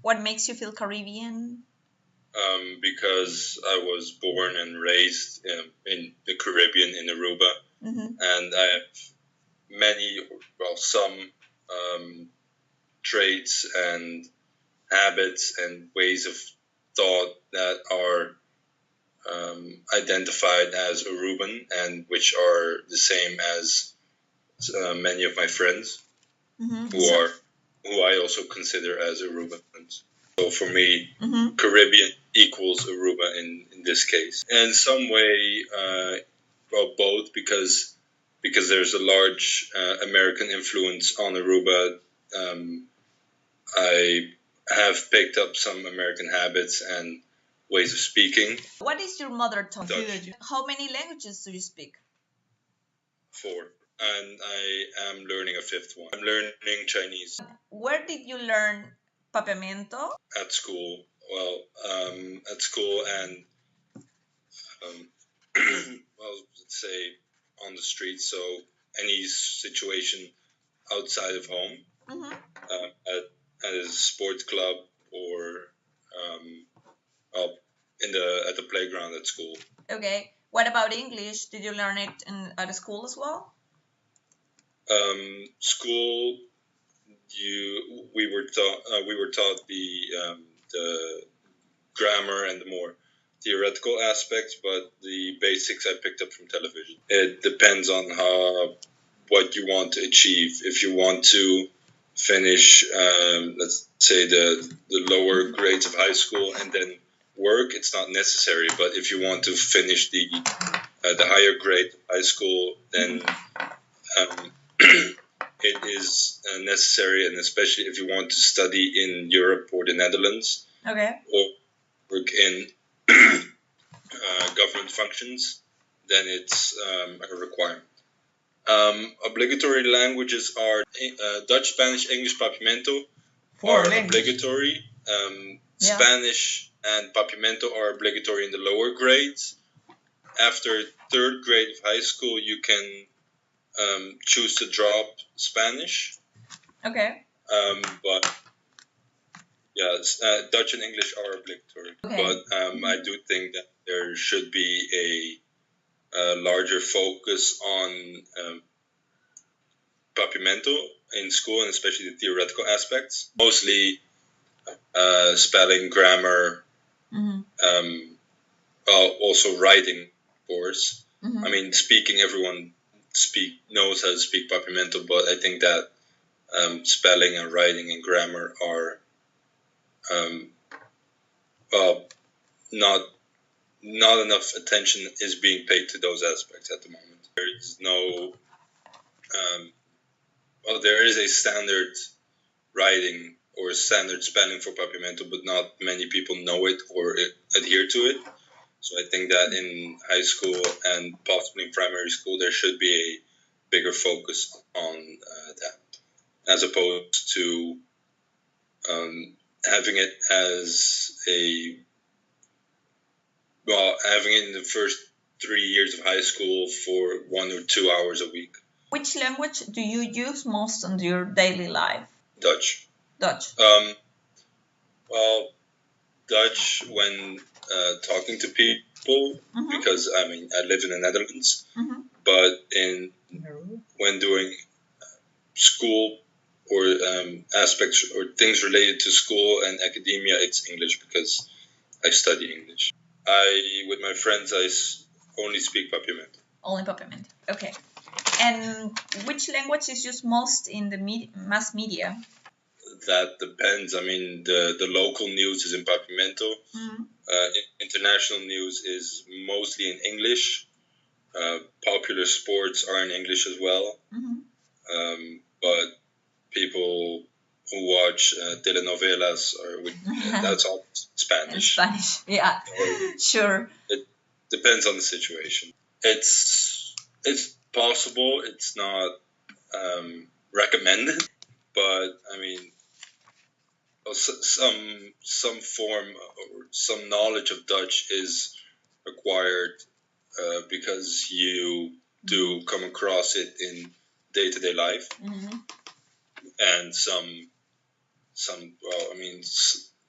What makes you feel Caribbean? Because I was born and raised in the Caribbean in Aruba, and I have some traits and habits and ways of thought that are identified as Aruban and which are the same as many of my friends who I also consider as Arubans. So for me, Caribbean equals Aruba in this case. In some way, both because there's a large American influence on Aruba. I have picked up some American habits and ways of speaking. What is your mother tongue? Dutch. How many languages do you speak? 4. And I am learning a 5th one. I'm learning Chinese. Where did you learn papiamento? At school. Well, at school and, well, let's say on the street. So any situation outside of home, at a sports club or at the playground at school. Okay. What about English? Did you learn it at school as well? School, we were taught the grammar and the more theoretical aspects, but the basics I picked up from television. It depends on what you want to achieve. If you want to finish, let's say the lower grades of high school and then work, it's not necessary. But if you want to finish the higher grade of high school, then it is necessary, and especially if you want to study in Europe or the Netherlands, or work in government functions, then it's a requirement. Obligatory languages are Dutch, Spanish, English, Papiamento are obligatory. Spanish and Papiamento are obligatory in the lower grades. After 3rd grade of high school, you can choose to drop Spanish. Okay. But yeah, Dutch and English are obligatory. Okay. But I do think that there should be a larger focus on Papiamento in school, and especially the theoretical aspects. Mostly spelling, grammar, also writing, of course. I mean, speaking, everyone knows how to speak Papiamento, but I think that spelling and writing and grammar are not enough attention is being paid to those aspects at the moment. There is no there is a standard writing or standard spelling for Papiamento, but not many people know it or adhere to it. So I think that in high school and possibly in primary school, there should be a bigger focus on that, as opposed to having it as having it in the first 3 years of high school for 1 or 2 hours a week. Which language do you use most in your daily life? Dutch. Dutch. Well, Dutch when talking to people, because I mean I live in the Netherlands, but when doing school or aspects or things related to school and academia, it's English because I study English. With my friends, I only speak Papiamento. Only Papiamento. Okay. And which language is used most in the mass media? That depends. I mean, the local news is in Papiamento. International news is mostly in English. Popular sports are in English as well. But people who watch telenovelas that's all Spanish. In Spanish, yeah, sure. It depends on the situation. It's possible. It's not recommended, but I mean, some form or some knowledge of Dutch is required because you do come across it in day-to-day life, and some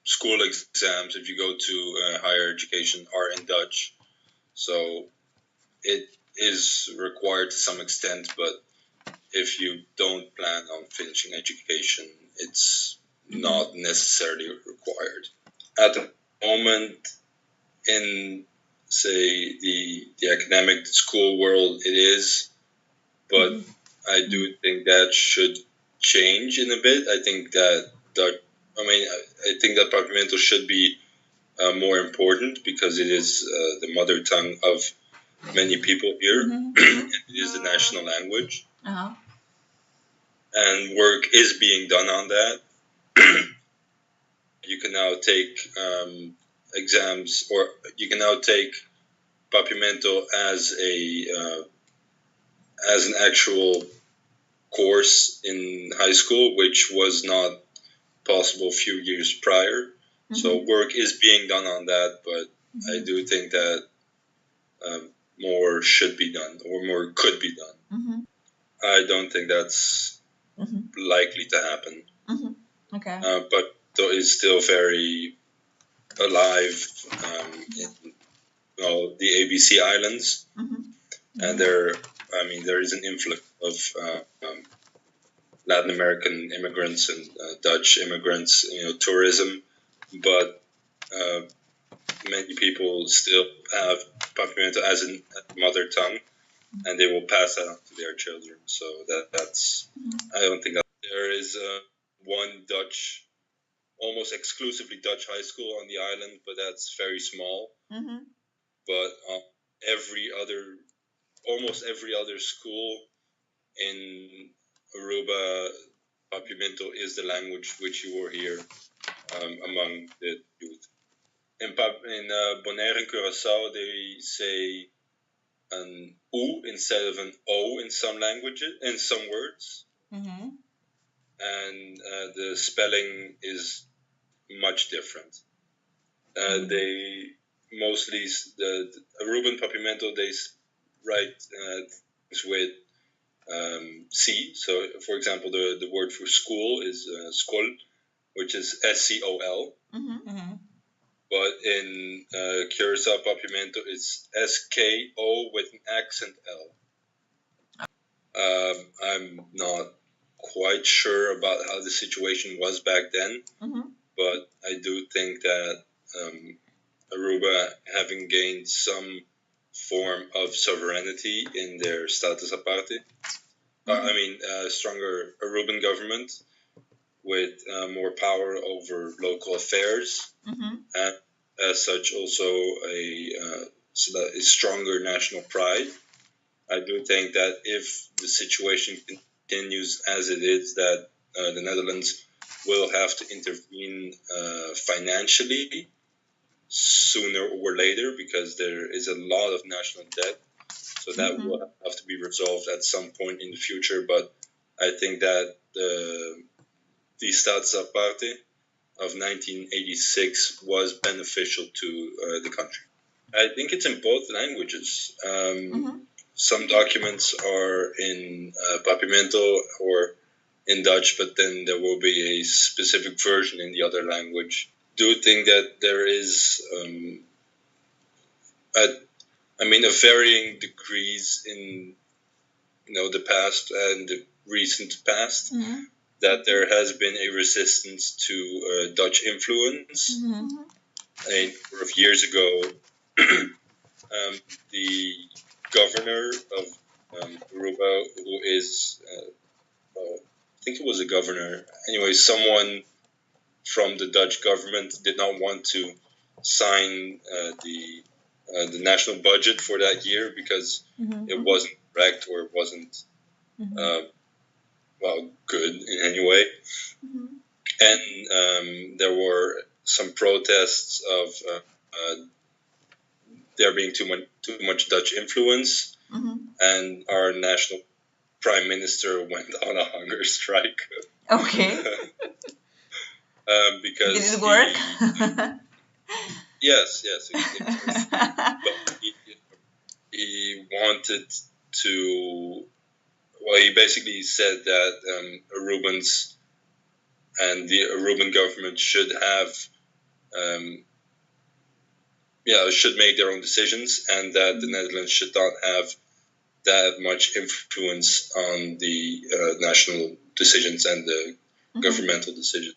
school exams, if you go to higher education, are in Dutch. So it is required to some extent, but if you don't plan on finishing education, it's not necessarily required. At the moment, in, say, the academic school world, it is, but I do think that should change in a bit. I think that I think that Papiamento should be more important because it is the mother tongue of many people here. It is the national language. And work is being done on that. You can now take exams, or you can now take Papiamento as an actual course in high school, which was not possible a few years prior. So work is being done on that, but I do think that more should be done, or more could be done. I don't think that's likely to happen. Okay. But it's still very alive in the ABC Islands, and there is an influx of Latin American immigrants and Dutch immigrants, tourism, but many people still have Papiamento as a mother tongue, and they will pass that on to their children. So that's I don't think that there is one Dutch, almost exclusively Dutch high school on the island, but that's very small. But almost every other school in Aruba, Papiamento is the language which you will hear among the youth. In Bonaire and Curaçao, they say an U instead of an O in some languages, in some words. And the spelling is much different. They mostly, the Aruban Papiamento, they write things with C. So, for example, the word for school is skol, which is SCOL. But in Curaçao Papiamento, it's SKO with an accent L. I'm not quite sure about how the situation was back then, but I do think that Aruba, having gained some form of sovereignty in their status aparte, stronger Aruban government with more power over local affairs, and as such also a stronger national pride. I do think that if the situation continues as it is, that the Netherlands will have to intervene financially sooner or later, because there is a lot of national debt. So that will have to be resolved at some point in the future. But I think that the Staats Aparte of 1986 was beneficial to the country. I think it's in both languages. Some documents are in Papiamento or in Dutch, but then there will be a specific version in the other language. Do think that there is a varying degrees in the past and the recent past, that there has been a resistance to Dutch influence. A number of years ago, the governor of Aruba, who is, I think it was a governor, anyway, someone from the Dutch government did not want to sign the national budget for that year because it wasn't correct, or it wasn't good in any way. And there were some protests of there being too much Dutch influence, and our national prime minister went on a hunger strike. Okay. Because did it work? Yes. But he wanted to. Well, he basically said that Arubans and the Aruban government should have should make their own decisions, and that the Netherlands should not have that much influence on the national decisions and the governmental decisions.